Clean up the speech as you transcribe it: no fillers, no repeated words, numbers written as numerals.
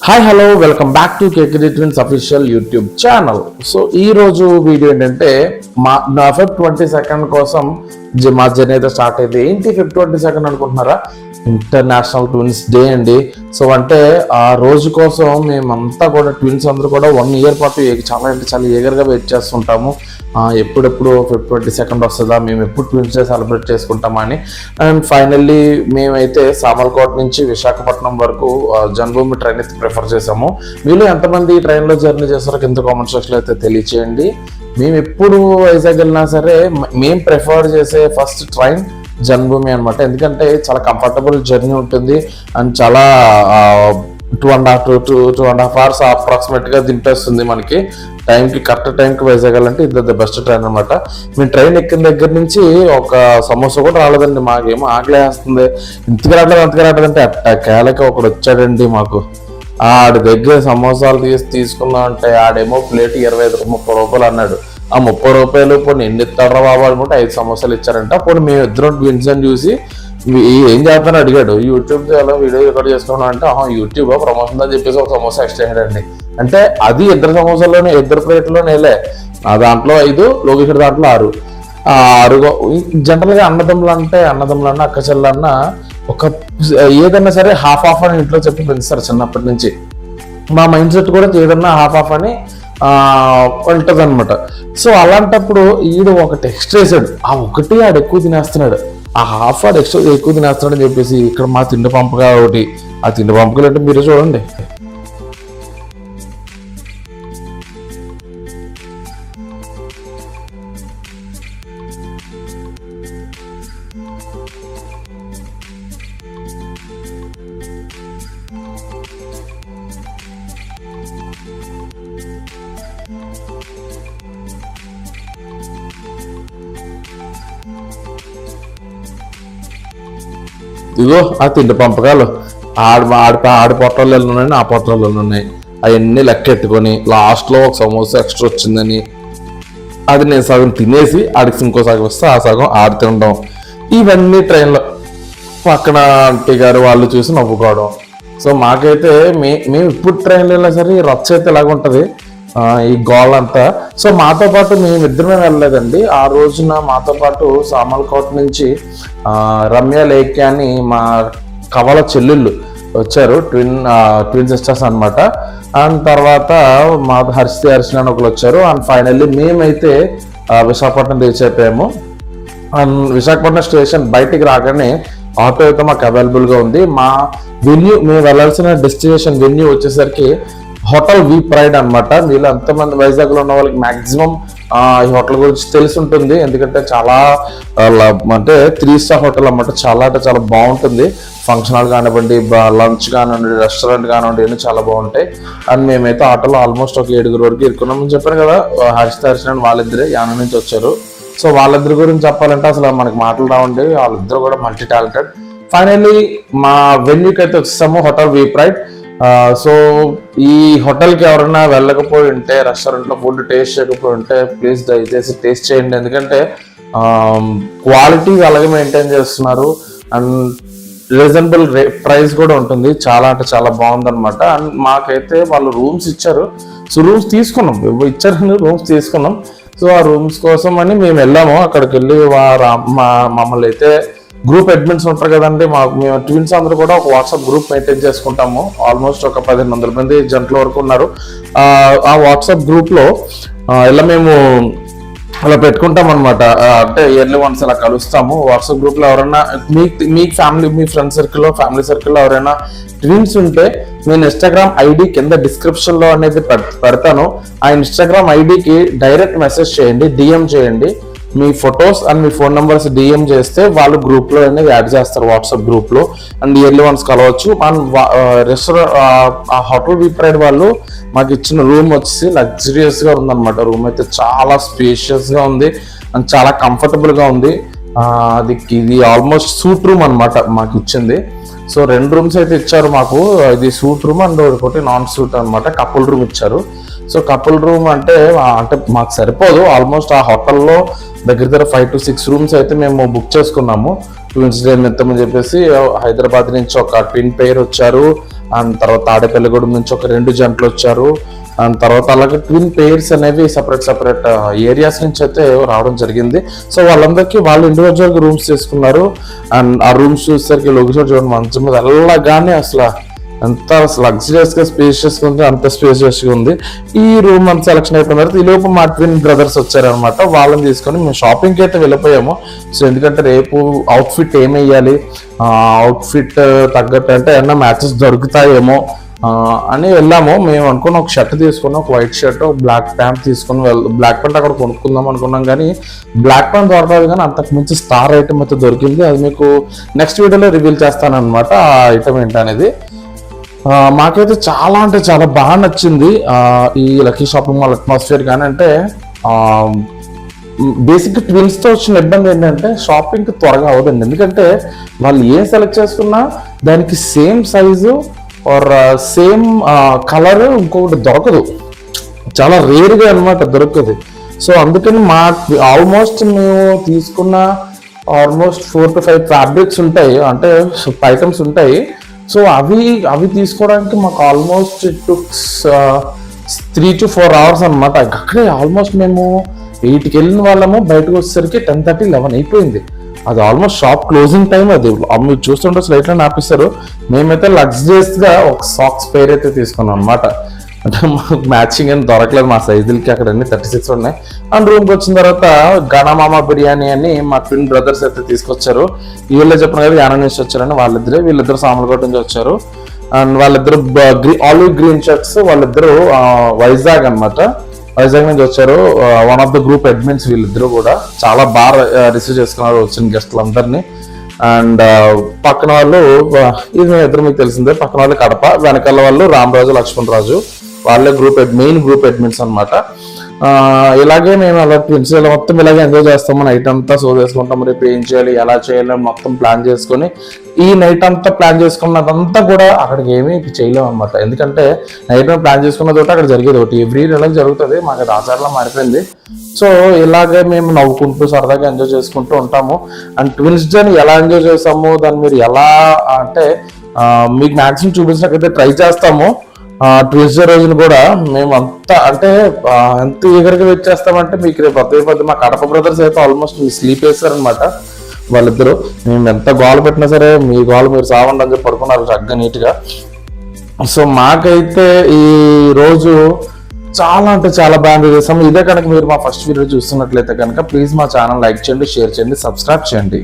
Hi hello welcome back to కేకిడి twins official YouTube channel. So ఈ రోజు video ఏంటంటే నా ఫిబ్ 22nd కోసం మా జర్నీ అయితే స్టార్ట్ అయింది. ఏంటి ఫిబ్ 22nd అనుకుంటున్నారా? ఇంటర్నేషనల్ ట్విన్స్ డే అండి. సో అంటే ఆ రోజు కోసం మేమంతా కూడా ట్విన్స్ అందరూ కూడా 1 year పాటు చాలా ఈగర్గా వెయిట్ చేస్తుంటాము. ఎప్పుడెప్పుడు ఫిబ్ 22nd వస్తుందా, మేము ఎప్పుడు ట్విన్స్ డే సెలబ్రేట్ చేసుకుంటామా అని. అండ్ ఫైనల్లీ మేమైతే సామర్లకోట నుంచి విశాఖపట్నం వరకు జన్మభూమి ట్రైన్ అయితే ప్రిఫర్ చేసాము. మీలో ఎంతమంది ఈ ట్రైన్లో జర్నీ చేస్తారో కింద కామెంట్ సెక్షన్లో అయితే తెలియచేయండి. మేము ఎప్పుడు వైజాగ్ వెళ్ళినా సరే మేము ప్రిఫర్ చేసే ఫస్ట్ ట్రైన్ జన్మభూమి అనమాట. ఎందుకంటే చాలా కంఫర్టబుల్ జర్నీ ఉంటుంది అండ్ చాలా 2.5 hours అప్రాక్సిమేట్గా దింపేస్తుంది మనకి కరెక్ట్ టైంకి వైజాగ్ వెళ్ళాలంటే ఇది ద బెస్ట్ ట్రైన్ అనమాట. మేము ట్రైన్ ఎక్కిన దగ్గర నుంచి ఒక సమోసా కూడా రాలేదండి. మాకేమో ఆకలేస్తుంది. ఇంతకు రావట్లేదంటే కేలకి ఒకడు వచ్చాడండి మాకు. ఆడి దగ్గర సమోసాలు తీసుకుందాం అంటే ఆడేమో ప్లేట్ 25-30 రూపాయలు అన్నాడు. ఆ 30 రూపాయలు పోనీ ఎన్ని ఇస్తాడరా బాబు అనుకుంటే 5 సమోసాలు ఇచ్చారంట. పోనీ మేము ఇద్దరం ట్విన్స్ అని చూసి ఏం చేస్తానని అడిగాడు. యూట్యూబ్ ఎలా వీడియో రికార్డ్ చేసుకున్నాం అంటే యూట్యూబ్ ప్రమోషన్ అని చెప్పేసి ఒక సమోసా ఎక్స్ట్రా అయ్యాడండి. అంటే అది 2 సమోసాల్లోనే 2 ప్లేట్లోనే వెళ్ళే. దాంట్లో 5, లోకేష్ దాంట్లో 6. జనరల్గా అన్నదమ్ములన్నా అక్క చెల్లన్నా ఒక ఏదన్నా సరే హాఫ్ అని ఇంట్లో చెప్పి పెంచుతారు చిన్నప్పటి నుంచి. మా మైండ్ సెట్ కూడా ఏదన్నా హాఫ్ అని ఉంటుంది అనమాట. సో అలాంటప్పుడు ఈడు ఒకటి ఎక్స్ట్రా వేసాడు. ఆడు ఎక్కువ తినేస్తున్నాడు. ఆ హాఫ్ ఆడు ఎక్కువ తినేస్తున్నాడు అని చెప్పేసి ఇక్కడ మా తిండి పంపగా ఒకటి. ఆ తిండి పంపకలు అంటే మీరే చూడండి. ఇదిగో ఆ తిండి పంపకాలు ఆడి పొట్టాలు ఉన్నాయి, ఆ పొట్టాలు ఉన్నాయి. అవన్నీ లెక్కెట్టుకొని లాస్ట్లో ఒక సమోసా ఎక్స్ట్రా వచ్చిందని అది నేను సగం తినేసి ఆడికి ఇంకో సగం వస్తే ఆ సగం ఆడి తినడం. ఇవన్నీ ట్రైన్లో పక్కన ఆంటీ గారు వాళ్ళు చూసి నవ్వుకోవడం. సో మాకైతే మేము ఇప్పుడు ట్రైన్లో వెళ్ళినా సరే రచ్చ అయితే ఇలాగ ఉంటుంది ఈ గోల్ అంతా. సో మాతో పాటు మేమిద్దరమే వెళ్ళలేదండి. ఆ రోజున మాతో పాటు సామర్లకోట నుంచి రమ్య లేఖ్య అని మా కవల చెల్లెళ్ళు వచ్చారు. ట్విన్ సిస్టర్స్ అనమాట. అండ్ తర్వాత మా హర్షణ ఒకరు వచ్చారు. అండ్ ఫైనల్లీ మేమైతే విశాఖపట్నం రీచ్ అయిపోయాము. అండ్ విశాఖపట్నం స్టేషన్ బయటికి రాగానే ఆటో అయితే మాకు అవైలబుల్గా ఉంది. మా వెన్యూ మేము వెళ్ళాల్సిన డెస్టినేషన్ వెన్యూ వచ్చేసరికి హోటల్ వి ప్రైడ్ అనమాట. మీలో ఎంతమంది వైజాగ్లో ఉన్న వాళ్ళకి మ్యాక్సిమం ఈ హోటల్ గురించి తెలిసి ఉంటుంది. ఎందుకంటే చాలా అంటే 3 star హోటల్ అన్నమాట. చాలా అంటే చాలా బాగుంటుంది. ఫంక్షన్ హాల్ కానివ్వండి, లంచ్ కానివ్వండి, రెస్టారెంట్ కానివ్వండి, అన్నీ చాలా బాగుంటాయి. అండ్ మేమైతే ఆటోలో ఆల్మోస్ట్ ఒక 7 వరకు ఇరుకున్నామని చెప్పాను కదా. హర్షణ వాళ్ళిద్దరే యానం నుంచి వచ్చారు. సో వాళ్ళిద్దరి గురించి చెప్పాలంటే అసలు మనకి మాటలు రావండి. వాళ్ళిద్దరు కూడా మల్టీ టాలెంటెడ్. ఫైనల్లీ మా వెన్యూకి అయితే వచ్చేసాము, హోటల్ వి ప్రైడ్. సో ఈ హోటల్కి ఎవరైనా వెళ్ళకపోయి ఉంటే, రెస్టారెంట్లో ఫుడ్ టేస్ట్ చేయకపోయి ఉంటే ప్లీజ్ దయచేసి టేస్ట్ చేయండి. ఎందుకంటే క్వాలిటీ అలాగే మెయింటైన్ చేస్తున్నారు అండ్ రీజనబుల్ ప్రైస్ కూడా ఉంటుంది. చాలా అంటే చాలా బాగుందన్నమాట. అండ్ మాకైతే వాళ్ళు రూమ్స్ ఇచ్చారు. సో రూమ్స్ తీసుకున్నాం, రూమ్స్ తీసుకున్నాం. సో ఆ రూమ్స్ కోసం అని మేము వెళ్ళాము. అక్కడికి వెళ్ళి మమ్మల్ని అయితే గ్రూప్ అడ్మిన్స్ ఉంటారు కదండి, మేము ట్విన్స్ అందరూ కూడా ఒక వాట్సాప్ గ్రూప్ మెయింటైన్ చేసుకుంటాము. ఆల్మోస్ట్ ఒక 1500 మంది జంటల వరకు ఉన్నారు. ఆ వాట్సాప్ గ్రూప్లో ఇలా మేము అలా పెట్టుకుంటాం అనమాట. అంటే ఇయర్లీ వన్స్ అలా కలుస్తాము. వాట్సాప్ గ్రూప్లో ఎవరైనా మీ ఫ్రెండ్ సర్కిల్లో, ఫ్యామిలీ సర్కిల్లో ఎవరైనా ట్విన్స్ ఉంటే నేను ఇన్స్టాగ్రామ్ ఐడి కింద డిస్క్రిప్షన్లో అనేది పెడతాను. ఆ ఇన్స్టాగ్రామ్ ఐడికి డైరెక్ట్ మెసేజ్ చేయండి, డిఎం చేయండి. మీ ఫొటోస్ అండ్ మీ ఫోన్ నెంబర్స్ డిఎం చేస్తే వాళ్ళు గ్రూప్లో అనేది యాడ్ చేస్తారు, వాట్సాప్ గ్రూప్లో. అండ్ ఇయర్లీ వన్స్ కలవచ్చు. ఆ హోటల్ వి ప్రైడ్ వాళ్ళు మాకు ఇచ్చిన రూమ్ వచ్చేసి లగ్జరియస్గా ఉందన్నమాట. రూమ్ అయితే చాలా స్పేషియస్గా ఉంది అండ్ చాలా కంఫర్టబుల్గా ఉంది. ఇది ఆల్మోస్ట్ సూట్ రూమ్ అనమాట మాకు ఇచ్చింది. సో 2 rooms అయితే ఇచ్చారు మాకు. ఇది సూట్ రూమ్ అండ్ ఒకటి నాన్ సూట్ అనమాట. కపుల్ రూమ్ ఇచ్చారు. సో కపుల్ రూమ్ అంటే మాకు సరిపోదు. ఆల్మోస్ట్ ఆ హోటల్లో దగ్గర 5 to 6 rooms అయితే మేము బుక్ చేసుకున్నాము. ట్విన్స్ డే నిమిత్తం అని చెప్పేసి హైదరాబాద్ నుంచి ఒక ట్విన్ పెయిర్ వచ్చారు, అండ్ తర్వాత తాడేపల్లిగూడెం నుంచి ఒక 2 జంటలు వచ్చారు, అండ్ తర్వాత అలాగే ట్విన్ పెయిర్స్ అనేవి సపరేట్ ఏరియాస్ నుంచి అయితే రావడం జరిగింది. సో వాళ్ళందరికీ వాళ్ళు ఇండివిజువల్గా రూమ్స్ తీసుకున్నారు. అండ్ ఆ రూమ్స్ చూసేసరికి లొకేషన్ చూడండి, మంచం మీద వెళ్ళగానే అసలు ఎంత లగ్జరియస్గా స్పేషియస్గా ఉంది, అంత స్పేషియస్గా ఉంది. ఈ రూమ్ అంత సెలెక్షన్ అయిపోయిన తర్వాత ఈ లోపు మా ట్విన్ బ్రదర్స్ వచ్చారనమాట. వాళ్ళని తీసుకొని మేము షాపింగ్కి అయితే వెళ్ళిపోయాము. సో ఎందుకంటే రేపు అవుట్ఫిట్ ఏమేయాలి, అవుట్ఫిట్ తగ్గట్టు అంటే ఏమన్నా మ్యాచెస్ దొరుకుతాయేమో అని వెళ్ళాము. మేము అనుకున్న ఒక షర్ట్ తీసుకున్నాం, ఒక వైట్ షర్ట్, బ్లాక్ ప్యాంట్ తీసుకుని బ్లాక్ ప్యాంట్ అక్కడ కొనుక్కుందాం అనుకున్నాం, కానీ బ్లాక్ ప్యాంట్ దొరకదు. కానీ అంతకు మించి స్టార్ ఐటమ్ అయితే దొరికింది. అది మీకు నెక్స్ట్ వీడియోలో రివీల్ చేస్తాను అనమాట ఆ ఐటమ్ ఏంటనేది. మాకైతే చాలా అంటే చాలా బాగా నచ్చింది ఈ లక్కీ షాపింగ్ మాల్ అట్మాస్ఫియర్. కానీ అంటే బేసిక్గా ట్విన్స్తో వచ్చిన ఇబ్బంది ఏంటంటే షాపింగ్కి త్వరగా అవదండి. ఎందుకంటే వాళ్ళు ఏం సెలెక్ట్ చేసుకున్నా దానికి same size or same colour ఇంకొకటి దొరకదు, చాలా రేర్గా అనమాట దొరకదు. సో అందుకని ఆల్మోస్ట్ మేము తీసుకున్న ఆల్మోస్ట్ 4 to 5 ఫ్యాబ్రిక్స్ ఉంటాయి, అంటే ఐటమ్స్ ఉంటాయి. సో అవి తీసుకోవడానికి మాకు ఆల్మోస్ట్ ఇట్ టుక్స్ 3 to 4 hours అనమాట. అక్కడే ఆల్మోస్ట్ మేము 8కి వెళ్ళిన వాళ్ళము, బయటకు వచ్చేసరికి 10:30, 11 అయిపోయింది. అది ఆల్మోస్ట్ షాప్ క్లోజింగ్ టైం. అది మీరు చూస్తుంటే స్లైట్లో ఆపిస్తారు. మేమైతే లగ్జరియస్గా ఒక సాక్స్ పేర్ అయితే తీసుకున్నాం అనమాట. అంటే మాకు మ్యాచింగ్ అని దొరకలేదు మా సైజులకి, అక్కడ అన్ని 36 ఉన్నాయి. అండ్ రూమ్కి వచ్చిన తర్వాత గణమామ బిర్యానీ అని మా ట్విన్ బ్రదర్స్ అయితే తీసుకొచ్చారు. వీళ్ళే చెప్పిన కదా యానం నుంచి వచ్చారని. వీళ్ళిద్దరు సామలకోట నుంచి వచ్చారు. అండ్ వాళ్ళిద్దరు ఆలివ్ గ్రీన్ షర్ట్స్, వాళ్ళిద్దరు వైజాగ్ అనమాట, వైజాగ్ నుంచి వచ్చారు. One of the group admins వీళ్ళిద్దరు కూడా. చాలా బాగా రిసీవ్ చేసుకున్నారు వచ్చిన గెస్టులందరినీ. అండ్ పక్కన వాళ్ళు ఇది ఇద్దరు మీకు తెలిసిందే, పక్కన వాళ్ళు కడప, వెనకాల వాళ్ళు రామరాజు, లక్ష్మణ్ రాజు, వాళ్ళే మెయిన్ గ్రూప్ అడ్మిన్స్ అనమాట. ఇలాగే మేము అలా ట్విన్స్ మొత్తం ఇలాగే ఎంజాయ్ చేస్తాము. నైట్ అంతా షో చేసుకుంటాం, రేపు ఏం చేయాలి, ఎలా చేయాలి మొత్తం ప్లాన్ చేసుకొని ఈ నైట్ అంతా ప్లాన్ చేసుకున్నదంతా కూడా అక్కడికి ఏమీ చేయలేము అనమాట. ఎందుకంటే నైట్ ప్లాన్ చేసుకున్నది ఒకటి, అక్కడ జరిగేది ఒకటి. ఎవ్రీ నెలకు జరుగుతుంది, మాకు అది ఆచారంలో మారిపోయింది. సో ఇలాగే మేము నవ్వుకుంటూ సరదాగా ఎంజాయ్ చేసుకుంటూ ఉంటాము. అండ్ ట్విన్స్ డేని ఎలా ఎంజాయ్ చేస్తాము, దాన్ని మీరు ఎలా అంటే మీకు మ్యాక్సిమం చూపించడానికైతే ట్రై చేస్తాము. ట్విన్స్ డే రోజున కూడా మేము అంతా అంటే ఎంత ఈగర్గా వెయిట్ చేస్తామంటే మీకు రేపు అదే మా కడప బ్రదర్స్ అయితే ఆల్మోస్ట్ స్లీప్ వేస్తారనమాట. వాళ్ళిద్దరు మేము ఎంత గోల పెట్టినా సరే మీ గోల మీరు సావండి అని చెప్పి పడుకున్నారు చక్కగా నీట్గా. సో మాకైతే ఈ రోజు చాలా అంటే చాలా బాగా ఎంజాయ్ చేస్తాము. ఇదే కనుక మీరు మా ఫస్ట్ వీడియో చూస్తున్నట్లయితే కనుక ప్లీజ్ మా ఛానల్ లైక్ చేయండి, షేర్ చేయండి, సబ్స్క్రైబ్ చేయండి.